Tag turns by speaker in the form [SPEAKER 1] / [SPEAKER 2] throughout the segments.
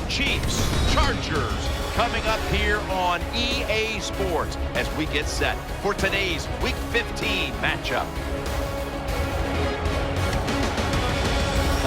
[SPEAKER 1] Chiefs, Chargers, coming up here on EA Sports as we get set for today's Week 15 matchup.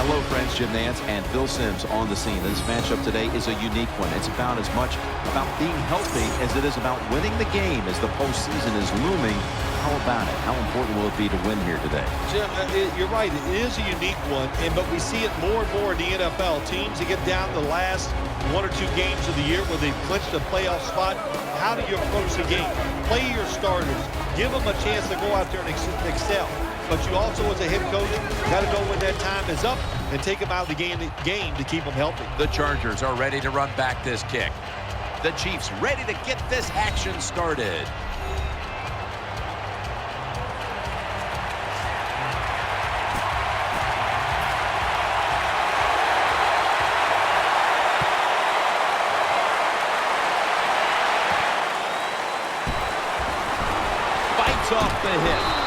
[SPEAKER 2] Hello, friends. Jim Nance and Phil Simms on the scene. This matchup today is a unique one. It's about as much about being healthy as it is about winning the game as the postseason is looming. How about it? How important will it be to win here today?
[SPEAKER 3] Jim, you're right. It is a unique one, but we see it more and more in the NFL. Teams that get down the last 1 or 2 games of the year where they've clinched a playoff spot. How do you approach the game? Play your starters. Give them a chance to go out there and excel. But you also, as a head coach, got to know when that time is up and take them out of the game to keep them healthy.
[SPEAKER 1] The Chargers are ready to run back this kick. The Chiefs ready to get this action started. Fights off the hit.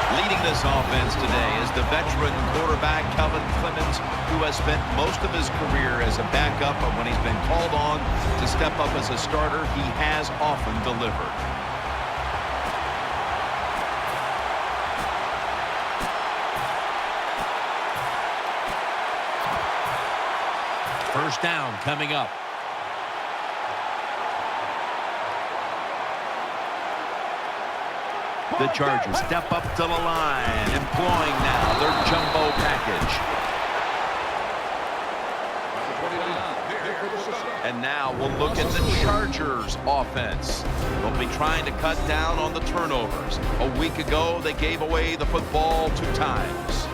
[SPEAKER 1] Leading this offense today is the veteran quarterback, Calvin Clemens, who has spent most of his career as a backup, but when he's been called on to step up as a starter, he has often delivered. First down coming up. The Chargers step up to the line, employing now their jumbo package. And now we'll look at the Chargers offense. They'll be trying to cut down on the turnovers. A week ago, they gave away the football 2 times.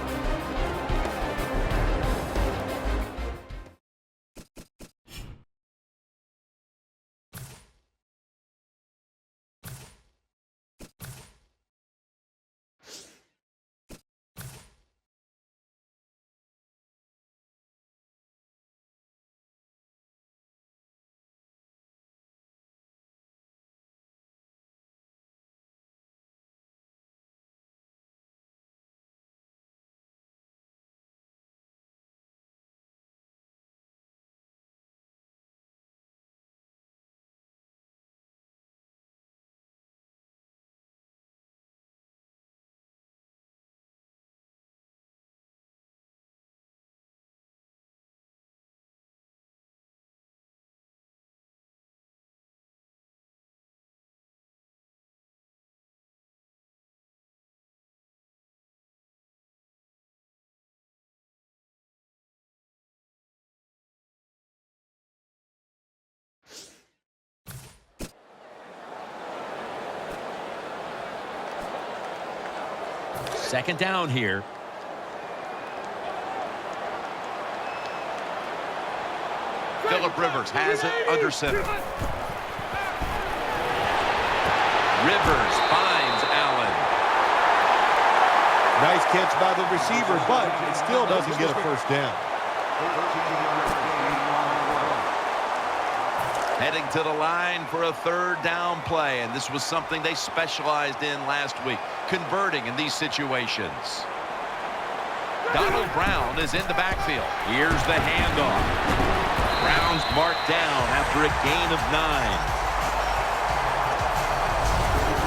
[SPEAKER 1] Second down here. Phillip Rivers has it under center. Rivers finds Allen.
[SPEAKER 3] Nice catch by the receiver, but it still doesn't get a first down.
[SPEAKER 1] Heading to the line for a 3rd down play, and this was something they specialized in last week, converting in these situations. Donald Brown is in the backfield. Here's the handoff. Brown's marked down after a gain of 9.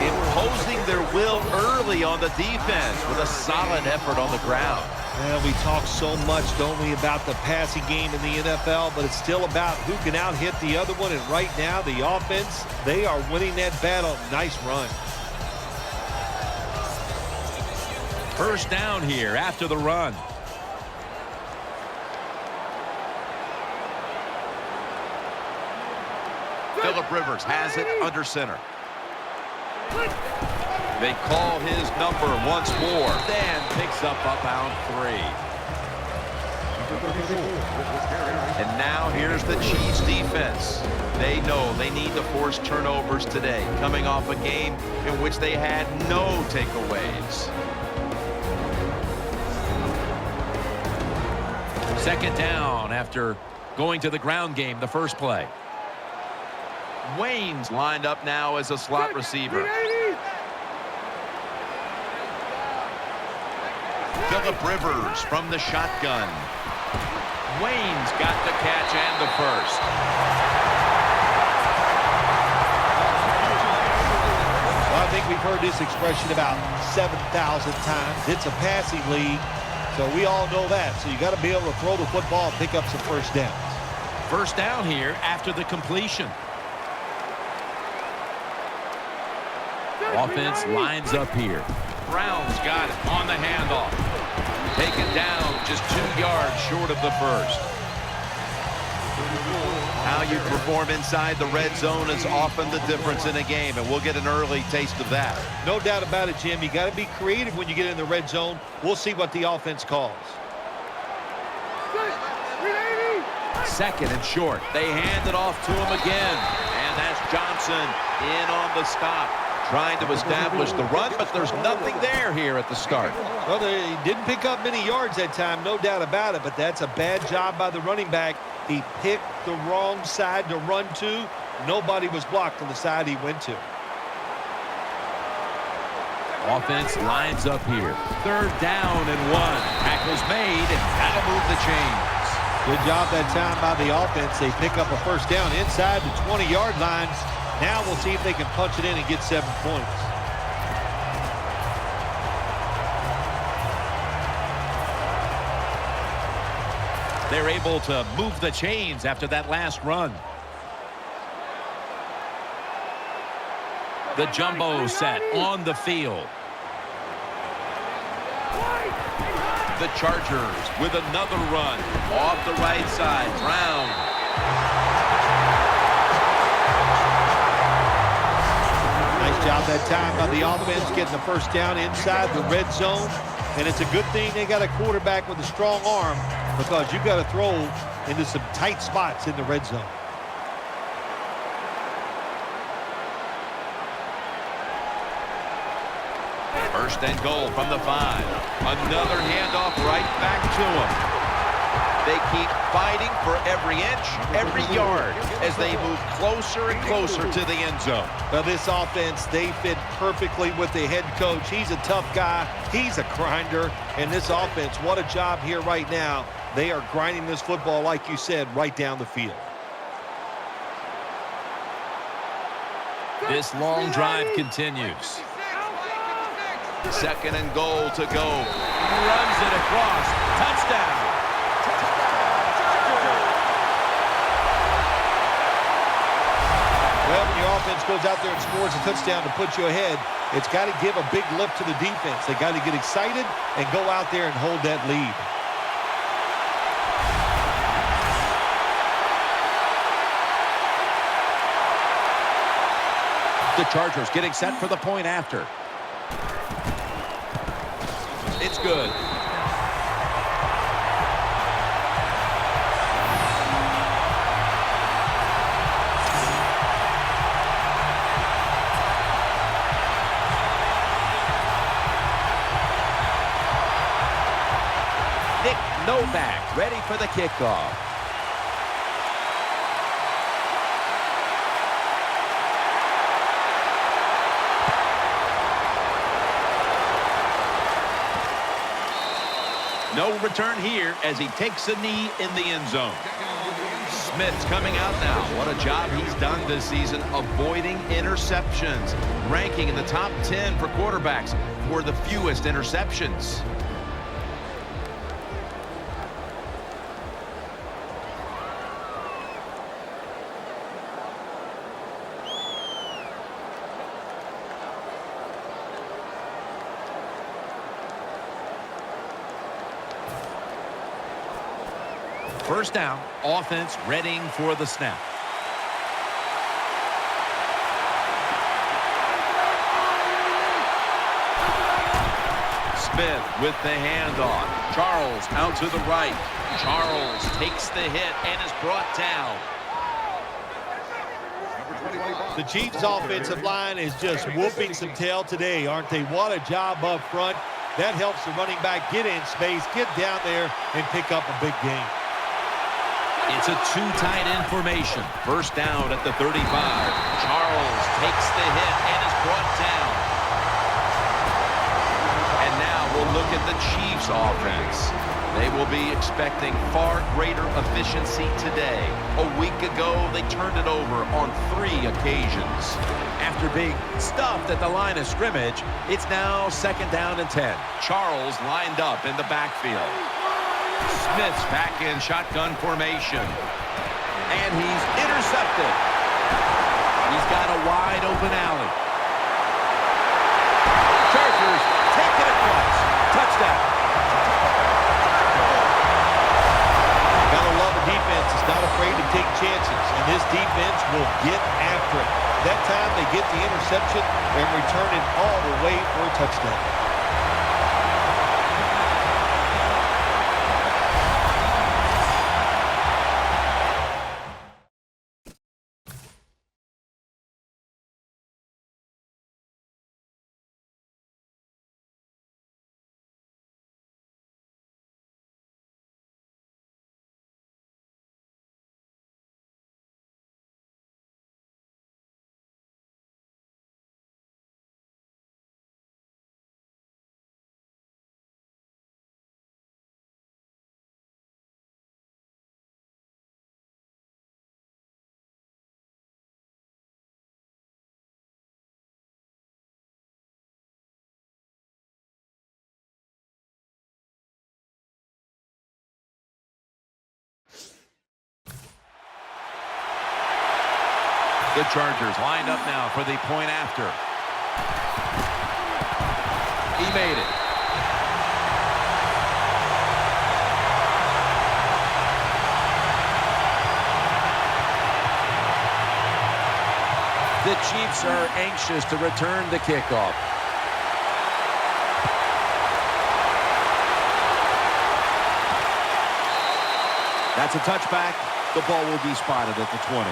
[SPEAKER 1] Imposing their will early on the defense with a solid effort on the ground.
[SPEAKER 3] Well, we talk so much, don't we, about the passing game in the NFL, but it's still about who can out-hit the other one, and right now, the offense, they are winning that battle. Nice run.
[SPEAKER 1] First down here after the run. Phillip Rivers has it under center. They call his number once more. Then picks up about 3. And now here's the Chiefs defense. They know they need to force turnovers today, coming off a game in which they had no takeaways. Second down after going to the ground game the first play. Wayne's lined up now as a slot receiver. Phillip Rivers from the shotgun. Wayne's got the catch and the first.
[SPEAKER 3] Well, I think we've heard this expression about 7,000 times. It's a passing league, so we all know that. So you got to be able to throw the football and pick up some first downs.
[SPEAKER 1] First down here after the completion. Offense lines up here. Brown's got it on the handoff. Taken down just 2 yards short of the first.
[SPEAKER 2] How you perform inside the red zone is often the difference in a game, and we'll get an early taste of that.
[SPEAKER 3] No doubt about it, Jim. You got to be creative when you get in the red zone. We'll see what the offense calls.
[SPEAKER 1] Second and short. They hand it off to him again. And that's Johnson in on the stop. Trying to establish the run, but there's nothing there here at the start.
[SPEAKER 3] Well, they didn't pick up many yards that time, no doubt about it, but that's a bad job by the running back. He picked the wrong side to run to. Nobody was blocked on the side he went to.
[SPEAKER 1] Offense lines up here. Third down and 1. Tackle's made, and that'll move the chains.
[SPEAKER 3] Good job that time by the offense. They pick up a first down inside the 20-yard line. Now we'll see if they can punch it in and get 7 points.
[SPEAKER 1] They're able to move the chains after that last run. The jumbo set on the field. The Chargers with another run off the right side. Brown.
[SPEAKER 3] Nice job that time by the offense getting the first down inside the red zone. And it's a good thing they got a quarterback with a strong arm, because you've got to throw into some tight spots in the red zone.
[SPEAKER 1] First and goal from the 5. Another handoff right back to him. They keep fighting for every inch, every yard as they move closer and closer to the end zone.
[SPEAKER 3] Now this offense, they fit perfectly with the head coach. He's a tough guy. He's a grinder. And this offense, what a job here right now. They are grinding this football, like you said, right down the field.
[SPEAKER 1] This long drive continues. Second and goal to go. Runs it across. Touchdown.
[SPEAKER 3] Well, when your offense goes out there and scores a touchdown to put you ahead, it's got to give a big lift to the defense. They got to get excited and go out there and hold that lead.
[SPEAKER 1] The Chargers getting set for the point after. It's good. Novak ready for the kickoff. No return here as he takes a knee in the end zone. Smith's coming out now. What a job he's done this season avoiding interceptions. Ranking in the top 10 for quarterbacks for the fewest interceptions. First down, offense readying for the snap. Smith with the handoff. Charles out to the right. Charles takes the hit and is brought down.
[SPEAKER 3] The Chiefs' offensive line is just whooping some tail today, aren't they? What a job up front. That helps the running back get in space, get down there, and pick up a big gain.
[SPEAKER 1] It's a two-tight end formation. First down at the 35. Charles takes the hit and is brought down. And now we'll look at the Chiefs offense. They will be expecting far greater efficiency today. A week ago, they turned it over on 3 occasions.
[SPEAKER 2] After being stuffed at the line of scrimmage, it's now 2nd down and 10.
[SPEAKER 1] Charles lined up in the backfield. Smith's back in shotgun formation.
[SPEAKER 2] And he's intercepted. He's got a wide open alley. Chargers take it across. Touchdown.
[SPEAKER 3] Gotta love a defense that's not afraid to take chances, and this defense will get after it. That time they get the interception and return it all the way for a touchdown.
[SPEAKER 1] The Chargers lined up now for the point after. He made it.
[SPEAKER 2] The Chiefs are anxious to return the kickoff. That's a touchback. The ball will be spotted at the 20.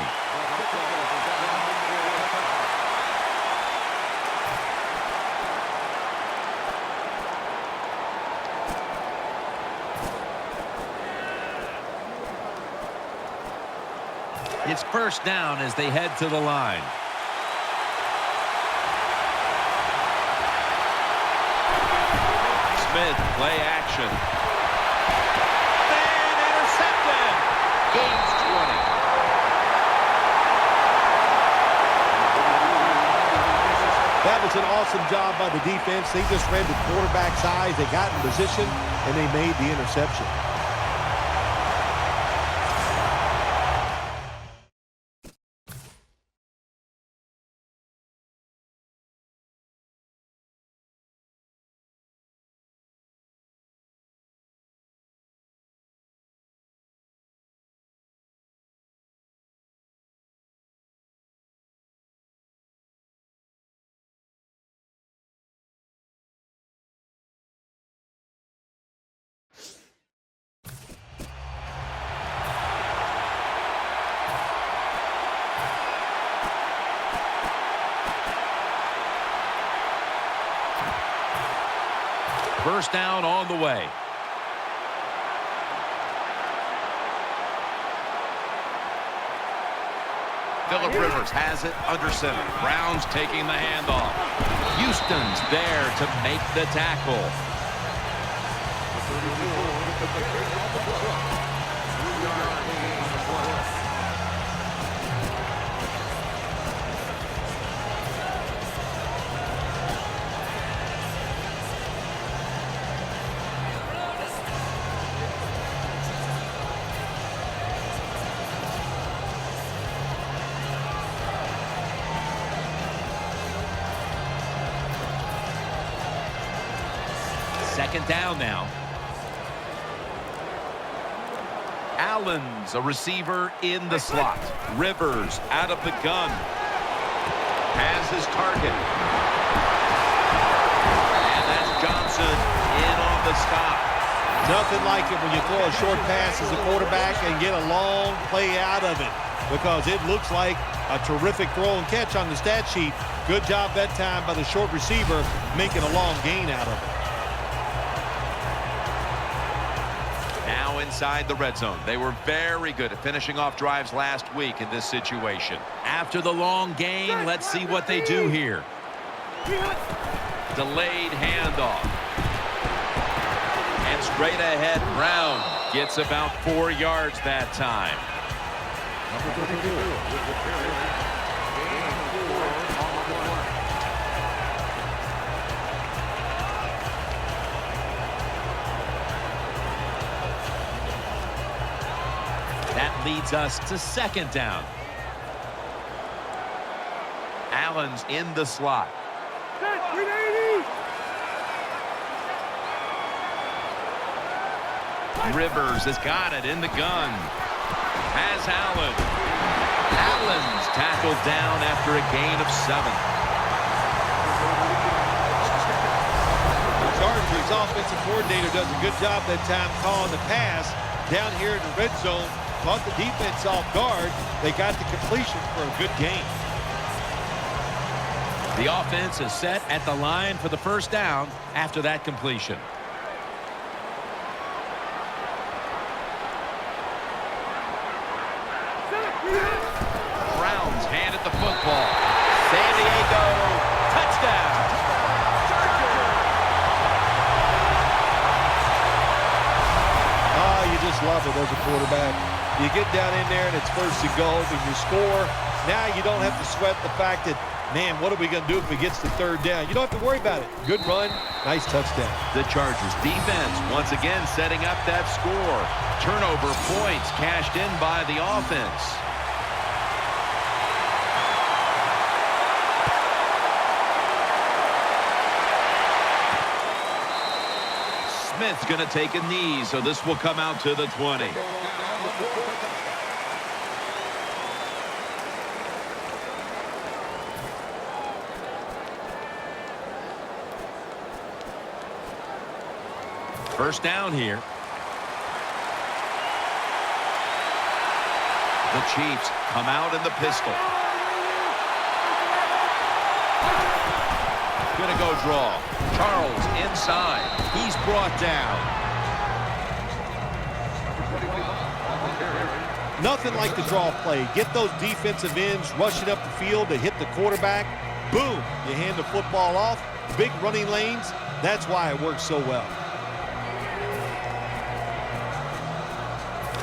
[SPEAKER 2] It's 1st down as they head to the line.
[SPEAKER 1] Smith, play action. And intercepted. Gains 20.
[SPEAKER 3] That was an awesome job by the defense. They just read the quarterback's eyes. They got in position, and they made the interception.
[SPEAKER 2] First down on the way.
[SPEAKER 1] Phillip Rivers has it under center. Brown's taking the handoff. Houston's there to make the tackle.
[SPEAKER 2] Second down now.
[SPEAKER 1] Allen's a receiver in the slot. Rivers out of the gun. Has his target. And that's Johnson in on the stop.
[SPEAKER 3] Nothing like it when you throw a short pass as a quarterback and get a long play out of it, because it looks like a terrific throw and catch on the stat sheet. Good job that time by the short receiver making a long gain out of it.
[SPEAKER 1] Now inside the red zone. They were very good at finishing off drives last week in this situation.
[SPEAKER 2] After the long gain, let's see what they do here.
[SPEAKER 1] Delayed handoff. Straight ahead, Brown gets about 4 yards that time. That leads us to 2nd down. Allen's in the slot. Rivers has got it in the gun. Has Allen. Allen's tackled down after a gain of 7.
[SPEAKER 3] The Chargers offensive coordinator does a good job that time calling the pass down here in the red zone. Caught the defense off guard. They got the completion for a good gain.
[SPEAKER 1] The offense is set at the line for the 1st down after that completion. Browns handed the football. San Diego, touchdown.
[SPEAKER 3] Oh, you just love it as a quarterback. You get down in there and it's 1st and goal and you score. Now you don't have to sweat the fact that, man, what are we going to do if it gets to 3rd down? You don't have to worry about it. Good run, nice touchdown.
[SPEAKER 1] The Chargers defense once again setting up that score. Turnover points cashed in by the offense. Smith's going to take a knee, so this will come out to the 20. First down here. The Chiefs come out in the pistol. Gonna go draw. Charles inside. He's brought down.
[SPEAKER 3] Nothing like the draw play. Get those defensive ends rushing up the field to hit the quarterback. Boom. You hand the football off. Big running lanes. That's why it works so well.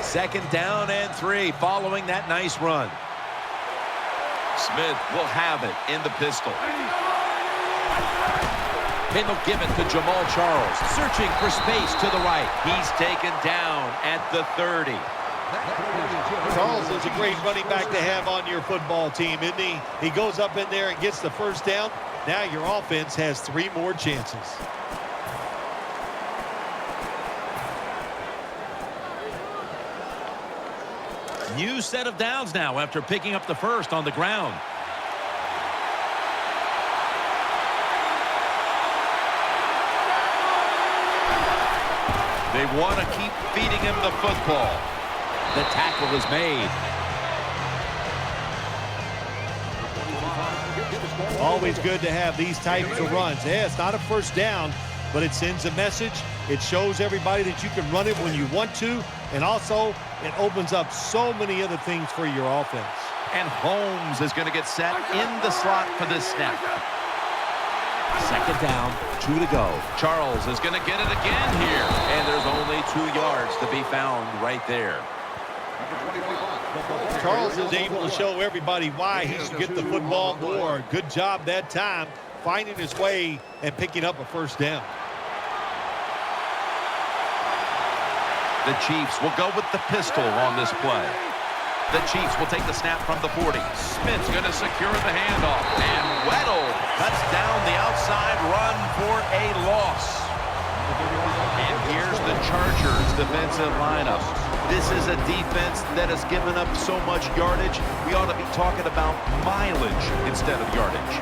[SPEAKER 1] 2nd down and 3 following that nice run. Smith will have it in the pistol. And they'll give it to Jamal Charles. Searching for space to the right. He's taken down at the 30.
[SPEAKER 3] Charles is a great running back to have on your football team, isn't he? He goes up in there and gets the 1st down. Now your offense has 3 more chances.
[SPEAKER 1] New set of downs now after picking up the 1st on the ground. They want to keep feeding him the football. The tackle is made.
[SPEAKER 3] Always good to have these types of runs. Yeah, it's not a 1st down, but it sends a message. It shows everybody that you can run it when you want to, and also it opens up so many other things for your offense.
[SPEAKER 1] And Holmes is going to get set in the slot for this snap. 2nd down, 2 to go. Charles is going to get it again here, and there's only 2 yards to be found right there.
[SPEAKER 3] Charles is able to show everybody why he should get the football more. Good job that time, finding his way and picking up a 1st down.
[SPEAKER 1] The Chiefs will go with the pistol on this play. The Chiefs will take the snap from the 40. Smith's going to secure the handoff. And Weddle cuts down the outside run for a loss. And here's the Chargers defensive lineup. This is a defense that has given up so much yardage. We ought to be talking about mileage instead of yardage.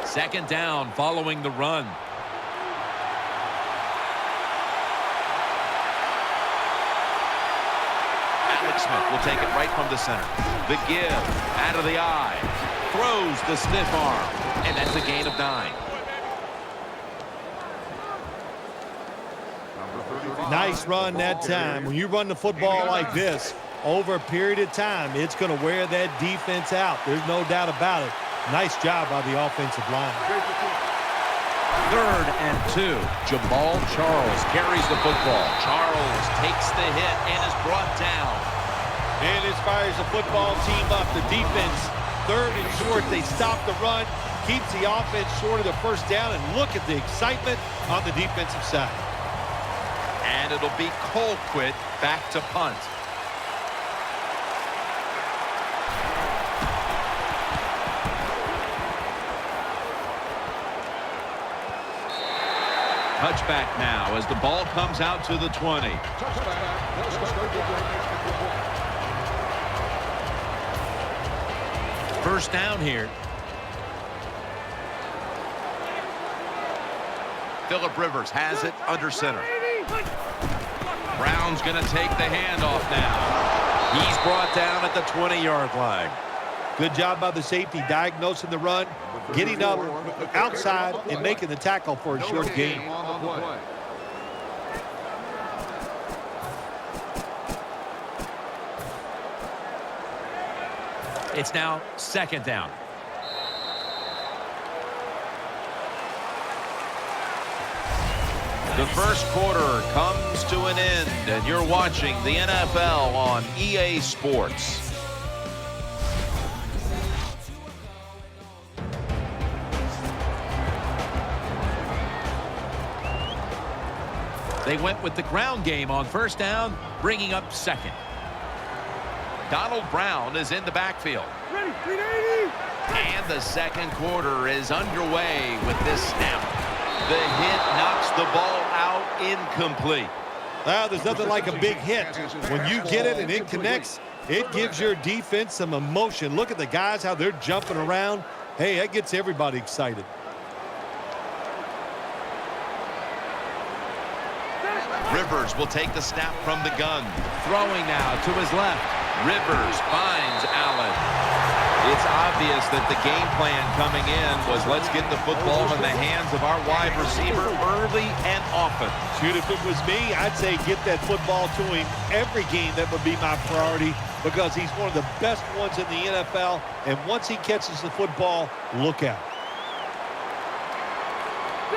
[SPEAKER 1] Second down following the run. Smith will take it right from the center. The give out of the eye. Throws the stiff arm. And that's a gain of 9.
[SPEAKER 3] Nice run that time. When you run the football like this, over a period of time, it's going to wear that defense out. There's no doubt about it. Nice job by the offensive line.
[SPEAKER 2] 3rd and 2. Jamal Charles carries the football.
[SPEAKER 1] Charles takes the hit and is brought down.
[SPEAKER 3] And this fires the football team up. The defense, 3rd and short. They stop the run, keeps the offense short of the first down, and look at the excitement on the defensive side.
[SPEAKER 1] And it'll be Colquitt back to punt. Touchback now as the ball comes out to the 20. First down here. Phillip Rivers has it under center. Brown's going to take the handoff now. He's brought down at the 20-yard line.
[SPEAKER 3] Good job by the safety diagnosing the run, getting up outside and making the tackle for a short gain.
[SPEAKER 1] It's now 2nd down. The first quarter comes to an end, and you're watching the NFL on EA Sports. They went with the ground game on first down, bringing up 2nd. Donald Brown is in the backfield.
[SPEAKER 4] Ready, 380.
[SPEAKER 1] And the second quarter is underway with this snap. The hit knocks the ball out incomplete.
[SPEAKER 3] Well, there's nothing like a big hit. When you get it and it connects, it gives your defense some emotion. Look at the guys, how they're jumping around. Hey, that gets everybody excited.
[SPEAKER 1] Rivers will take the snap from the gun. Throwing now to his left. Rivers finds Allen. It's obvious that the game plan coming in was let's get the football in the hands of our wide receiver early and often.
[SPEAKER 3] Shoot, if it was me, I'd say get that football to him every game. That would be my priority because he's one of the best ones in the NFL. And once he catches the football, look out.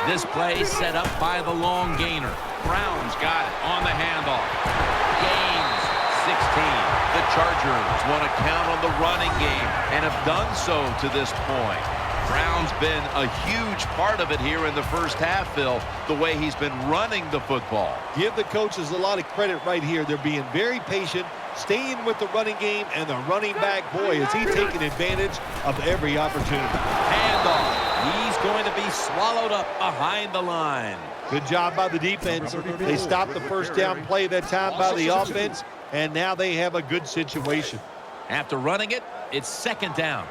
[SPEAKER 1] This play set up by the long gainer. Brown's got it on the handoff. Gains 16. The Chargers want to count on the running game and have done so to this point. Brown's been a huge part of it here in the first half, Phil, the way he's been running the football.
[SPEAKER 3] Give the coaches a lot of credit right here. They're being very patient, staying with the running game, and the running back, boy, is he taking advantage of every opportunity.
[SPEAKER 1] Handoff. He's going to be swallowed up behind the line.
[SPEAKER 3] Good job by the defense. They stopped the first down play that time by the offense, and now they have a good situation.
[SPEAKER 1] After running it, it's 2nd down.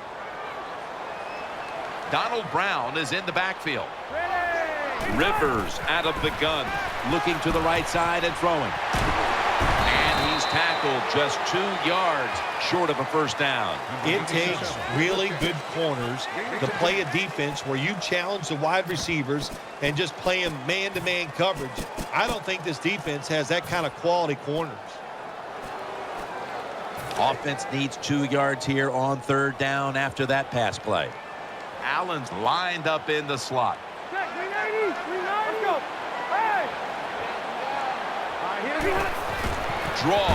[SPEAKER 1] Donald Brown is in the backfield. Rivers out of the gun, looking to the right side and throwing. And he's tackled just 2 yards short of a first down.
[SPEAKER 3] It takes really good corners to play a defense where you challenge the wide receivers and just play them man-to-man coverage. I don't think this defense has that kind of quality corners.
[SPEAKER 1] Offense needs 2 yards here on 3rd down after that pass play. Allen's lined up in the slot.
[SPEAKER 4] Check, 390, 390. Go. Hey. Here we go.
[SPEAKER 1] Draw.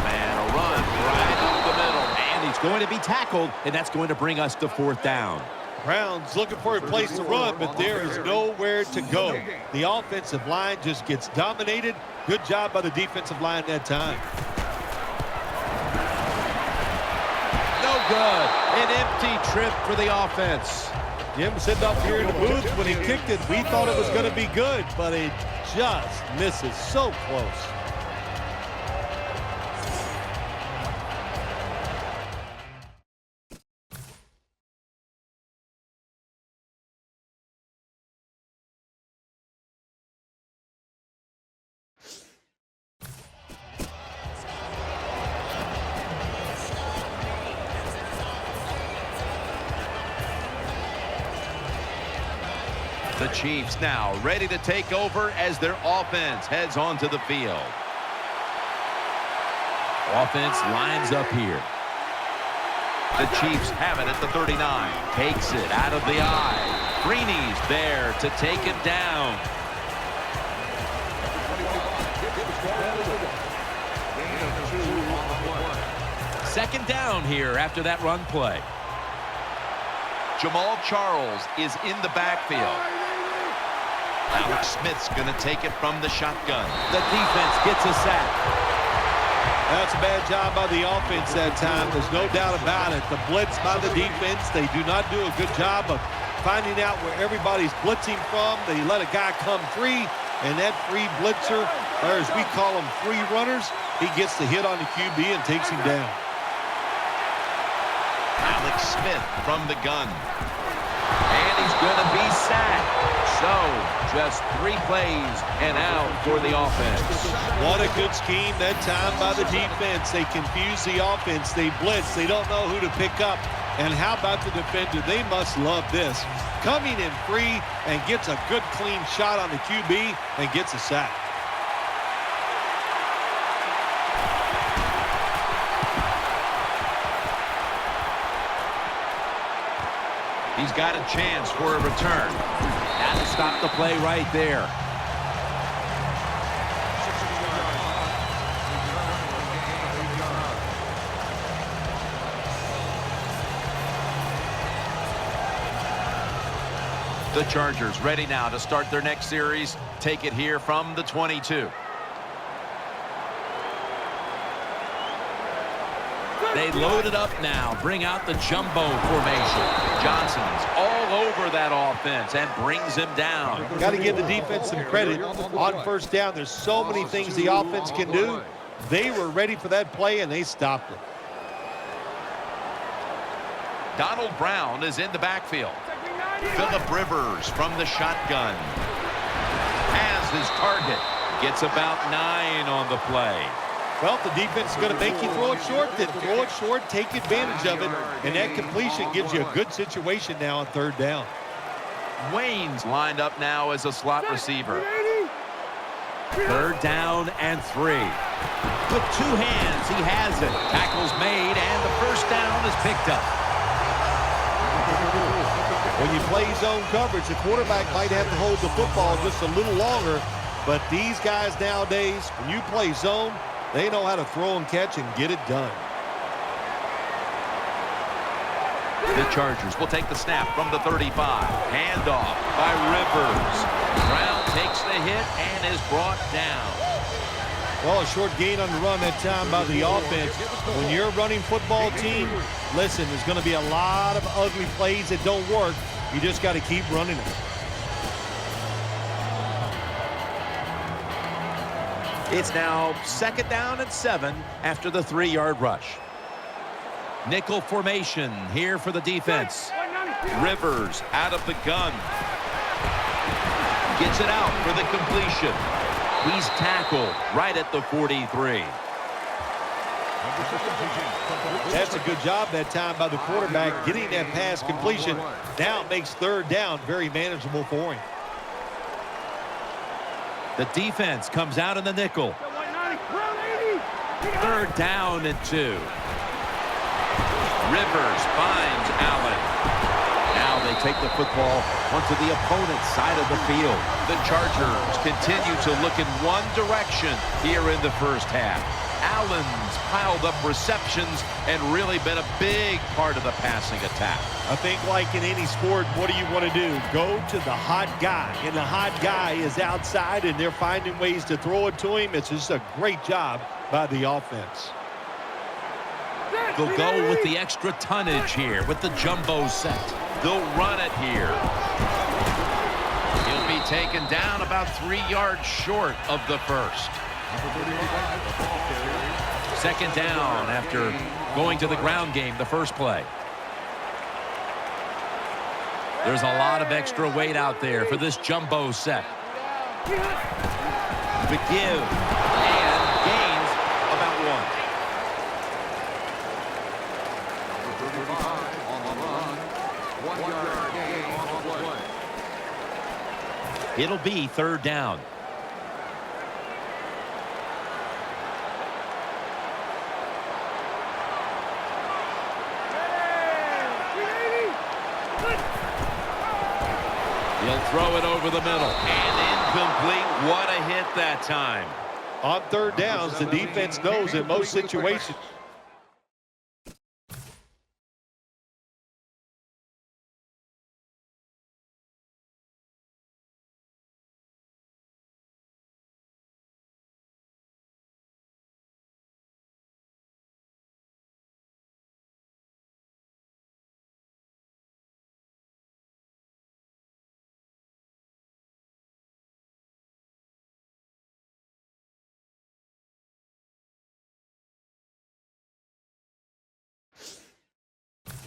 [SPEAKER 1] And a run right up the middle. And he's going to be tackled, and that's going to bring us to 4th down.
[SPEAKER 3] Brown's looking for a place to run, but there is nowhere to go. The offensive line just gets dominated. Good job by the defensive line that time.
[SPEAKER 1] No good. An empty trip for the offense.
[SPEAKER 3] Jim sitting up here in the booth when he kicked it. We thought it was going to be good, but it just misses so close.
[SPEAKER 1] The Chiefs now ready to take over as their offense heads onto the field.
[SPEAKER 2] Offense lines up here.
[SPEAKER 1] The Chiefs have it at the 39. Takes it out of the eye. Greeny's there to take it down.
[SPEAKER 2] Second down here after that run play.
[SPEAKER 1] Jamal Charles is in the backfield. Alex Smith's going to take it from the shotgun.
[SPEAKER 2] The defense gets a sack.
[SPEAKER 3] That's a bad job by the offense that time. There's no doubt about it. The blitz by the defense, they do not do a good job of finding out where everybody's blitzing from. They let a guy come free, and that free blitzer, or as we call them, free runners, he gets the hit on the QB and takes him down.
[SPEAKER 1] Alex Smith from the gun. And he's going to be sacked. So, just 3 plays and out for the offense.
[SPEAKER 3] What a good scheme that time by the defense. They confuse the offense. They blitz. They don't know who to pick up. And how about the defender? They must love this. Coming in free and gets a good clean shot on the QB and gets a sack.
[SPEAKER 1] He's got a chance for a return.
[SPEAKER 2] That'll stop the play right there.
[SPEAKER 1] The Chargers ready now to start their next series. Take it here from the 22.
[SPEAKER 2] They load it up now. Bring out the jumbo formation.
[SPEAKER 1] Johnson's all over that offense and brings him down.
[SPEAKER 3] Got to give the defense some credit on first down. There's so many things the offense can do. They were ready for that play, and they stopped it.
[SPEAKER 1] Donald Brown is in the backfield. Phillip Rivers from the shotgun. Has his target. Gets about 9 on the play.
[SPEAKER 3] Well, the defense is going to make you throw it short, then throw it short, take advantage of it, and that completion gives you a good situation now on third down.
[SPEAKER 1] Wayne's lined up now as a slot receiver.
[SPEAKER 2] Third down and 3. With 2 hands, he has it. Tackle's made, and the first down is picked up.
[SPEAKER 3] When you play zone coverage, the quarterback might have to hold the football just a little longer, but these guys nowadays, when you play zone, they know how to throw and catch and get it done.
[SPEAKER 1] The Chargers will take the snap from the 35. Handoff by Rivers. Brown takes the hit and is brought down.
[SPEAKER 3] Well, a short gain on the run that time by the offense. When you're a running football team, listen, there's going to be a lot of ugly plays that don't work. You just got to keep running them.
[SPEAKER 2] It's now second down and 7 after the 3-yard rush. Nickel formation here for the defense.
[SPEAKER 1] Rivers out of the gun. Gets it out for the completion. He's tackled right at the 43.
[SPEAKER 3] That's a good job that time by the quarterback getting that pass completion. Now it makes third down very manageable for him.
[SPEAKER 2] The defense comes out in the nickel. Third down and 2.
[SPEAKER 1] Rivers finds Allen.
[SPEAKER 2] Now they take the football onto the opponent's side of the field.
[SPEAKER 1] The Chargers continue to look in one direction here in the first half. Allen's piled up receptions and really been a big part of the passing attack.
[SPEAKER 3] I think like in any sport, what do you want to do? Go to the hot guy, and the hot guy is outside, and they're finding ways to throw it to him. It's just a great job by the offense.
[SPEAKER 2] They'll go with the extra tonnage here with the jumbo set.
[SPEAKER 1] They'll run it here. He'll be taken down about 3 yards short of the first.
[SPEAKER 2] Second down after going to the ground game the first play. There's a lot of extra weight out there for this jumbo set.
[SPEAKER 1] The give and gains about 1.
[SPEAKER 2] It'll be third down. He'll throw it over the middle.
[SPEAKER 1] And incomplete. What a hit that time.
[SPEAKER 3] On third downs, the defense knows in most situations.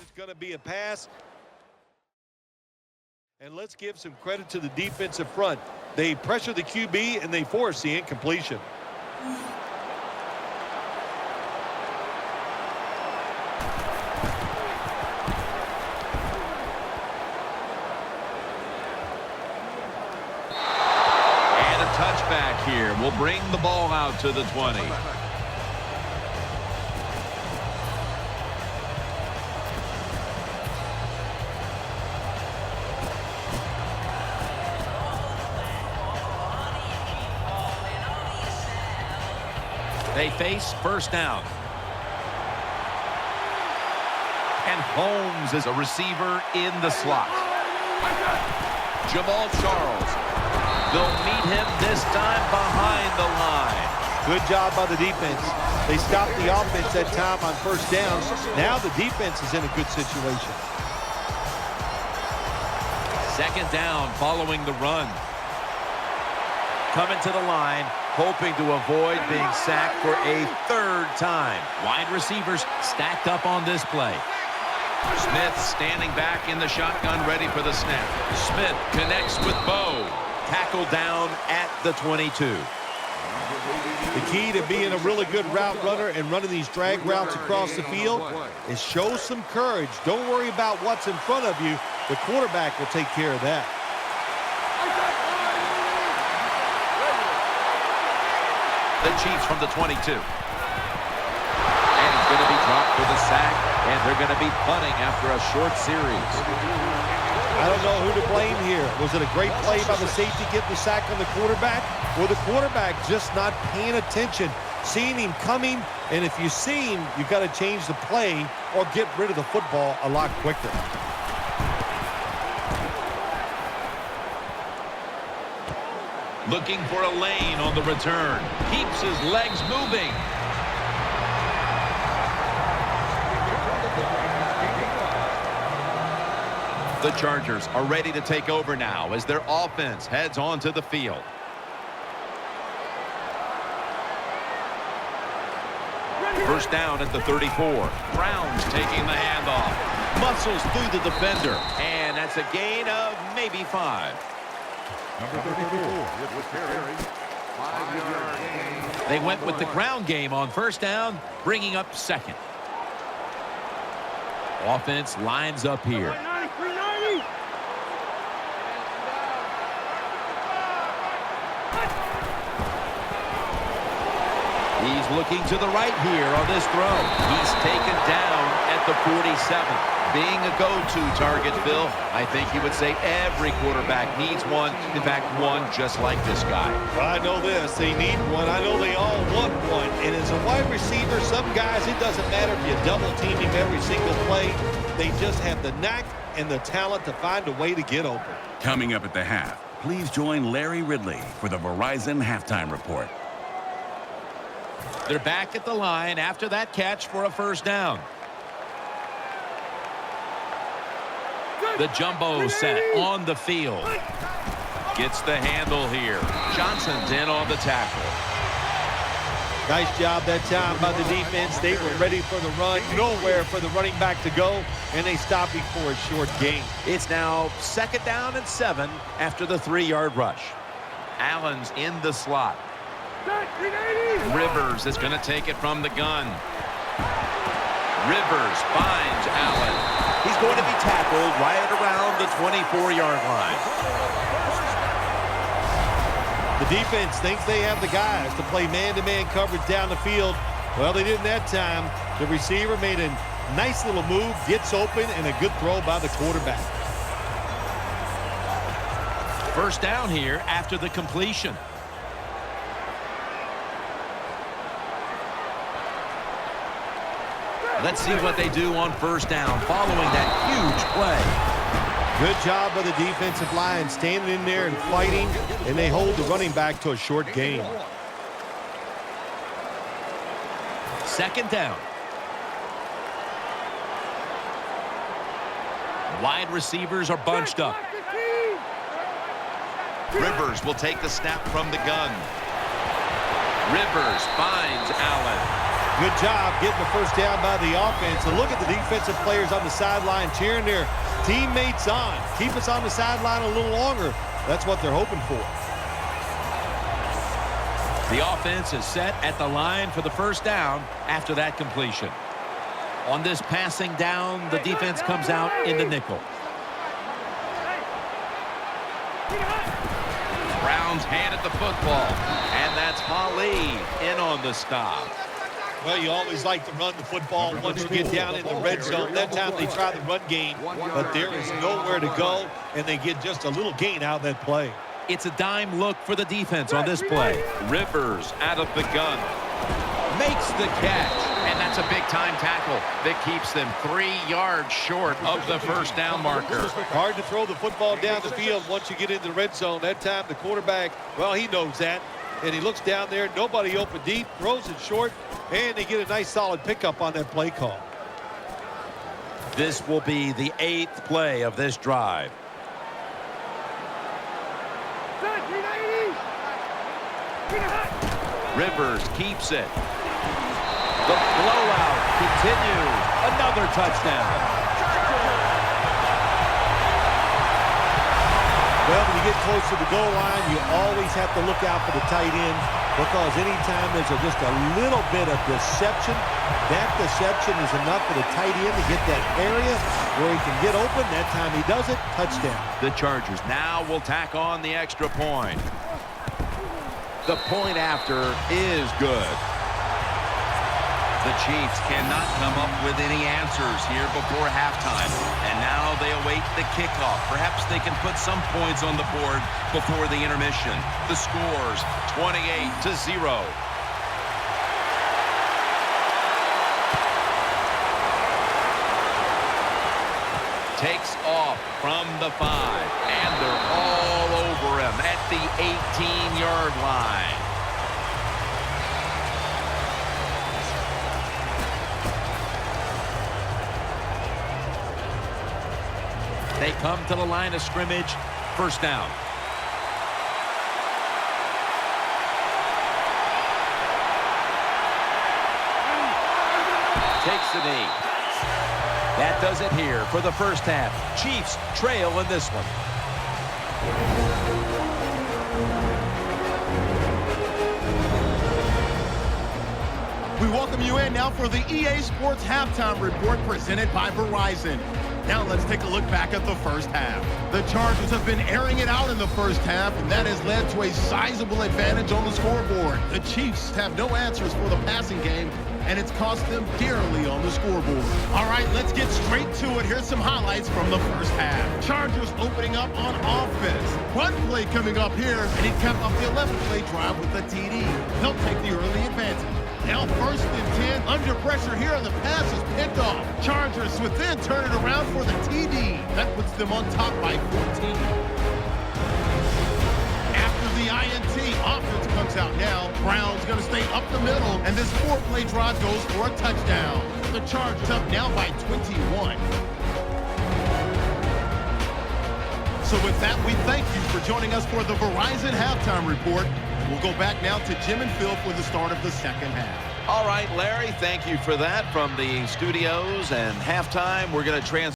[SPEAKER 3] It's going to be a pass. And let's give some credit to the defensive front. They pressure the QB and they force the incompletion.
[SPEAKER 1] And a touchback here will bring the ball out to the 20.
[SPEAKER 2] They face first down.
[SPEAKER 1] And Holmes is a receiver in the slot. Jamal Charles. They'll meet him this time behind the line.
[SPEAKER 3] Good job by the defense. They stopped the offense that time on first downs. Now the defense is in a good situation.
[SPEAKER 2] Second down following the run. Coming to the line, hoping to avoid being sacked for a third time. Wide receivers stacked up on this play.
[SPEAKER 1] Smith standing back in the shotgun, ready for the snap. Smith connects with Bo.
[SPEAKER 2] Tackled down at the 22.
[SPEAKER 3] The key to being a really good route runner and running these drag routes across the field is show some courage. Don't worry about what's in front of you. The quarterback will take care of that.
[SPEAKER 1] The Chiefs from the 22. And he's going to be dropped for the sack, and they're going to be punting after a short series.
[SPEAKER 3] I don't know who to blame here. Was it a great play by the safety getting the sack on the quarterback, or the quarterback just not paying attention, seeing him coming? And if you see him, you've got to change the play or get rid of the football a lot quicker.
[SPEAKER 1] Looking for a lane on the return. Keeps his legs moving. The Chargers are ready to take over now as their offense heads onto the field. First down at the 34. Brown's taking the handoff. Muscles through the defender. And that's a gain of maybe 5.
[SPEAKER 5] Number 34 with carry. 5-yard gain.
[SPEAKER 2] They went with the ground game on first down, bringing up second. Offense lines up here. He's looking to the right here on this throw. He's taken down at the 47. Being a go-to target, Phil, I think you would say every quarterback needs one. In fact, one just like this guy.
[SPEAKER 3] Well, I know this. They need one. I know they all want one. And as a wide receiver, some guys, it doesn't matter if you double team him every single play. They just have the knack and the talent to find a way to get open.
[SPEAKER 6] Coming up at the half, please join Larry Ridley for the Verizon Halftime Report.
[SPEAKER 2] They're back at the line after that catch for a first down. The jumbo set on the field.
[SPEAKER 1] Gets the handle here. Johnson's in on the tackle.
[SPEAKER 3] Nice job that time by the defense. They were ready for the run. Nowhere for the running back to go. And they stopped him for a short gain.
[SPEAKER 2] It's now second down and 7 after the 3-yard rush.
[SPEAKER 1] Allen's in the slot. Rivers is going to take it from the gun. Rivers finds Allen.
[SPEAKER 2] He's going to be tackled right around the 24-yard line.
[SPEAKER 3] The defense thinks they have the guys to play man-to-man coverage down the field. Well, they didn't that time. The receiver made a nice little move, gets open, and a good throw by the quarterback.
[SPEAKER 1] First down here after the completion. Let's see what they do on first down following that huge play.
[SPEAKER 3] Good job by the defensive line, standing in there and fighting, and they hold the running back to a short gain.
[SPEAKER 1] Second down. Wide receivers are bunched up. Rivers will take the snap from the gun. Rivers finds Allen.
[SPEAKER 3] Good job getting the first down by the offense. And look at the defensive players on the sideline cheering their teammates on. Keep us on the sideline a little longer. That's what they're hoping for.
[SPEAKER 1] The offense is set at the line for the first down after that completion. On this passing down, the defense comes out in the nickel. Browns hand at the football, and that's Holly in on the stop.
[SPEAKER 3] Well, you always like to run the football once you get down in the red zone. That time they try the run game, but there is nowhere to go, and they get just a little gain out of that play.
[SPEAKER 1] It's a dime look for the defense on this play. Rivers out of the gun. Makes the catch, and that's a big-time tackle that keeps them 3 yards short of the first down marker.
[SPEAKER 3] Hard to throw the football down the field once you get into the red zone. That time the quarterback, well, he knows that. And he looks down there, nobody open deep, throws it short, and they get a nice solid pickup on that play call.
[SPEAKER 1] This will be the 8th play of this drive. Rivers keeps it. The blowout continues. Another touchdown.
[SPEAKER 3] Well, when you get close to the goal line, you always have to look out for the tight end, because anytime there's just a little bit of deception, that deception is enough for the tight end to get that area where he can get open. That time he does it, touchdown.
[SPEAKER 1] The Chargers now will tack on the extra point. The point after is good. The Chiefs cannot come up with any answers here before halftime. And now they await the kickoff. Perhaps they can put some points on the board before the intermission. The score's 28-0. Takes off from the 5, and they're all over him at the 18-yard line. They come to the line of scrimmage. First down. Takes the knee. That does it here for the first half. Chiefs trail in this one.
[SPEAKER 7] We welcome you in now for the EA Sports Halftime Report presented by Verizon. Now let's take a look back at the first half. The Chargers have been airing it out in the first half, and that has led to a sizable advantage on the scoreboard. The Chiefs have no answers for the passing game, and it's cost them dearly on the scoreboard. All right, let's get straight to it. Here's some highlights from the first half. Chargers opening up on offense. One play coming up here, and he capped off the 11th-play drive with a TD. They'll take the early advantage. Now first and 10, under pressure here, and the pass is picked off. Chargers within, turn it around for the TD. That puts them on top by 14. After the INT, offense comes out now. Brown's going to stay up the middle, and this 4-play drive goes for a touchdown. The Chargers up now by 21. So with that, we thank you for joining us for the Verizon Halftime Report. We'll go back now to Jim and Phil for the start of the second half.
[SPEAKER 1] All right, Larry, thank you for that from the studios. And halftime, we're going to transfer.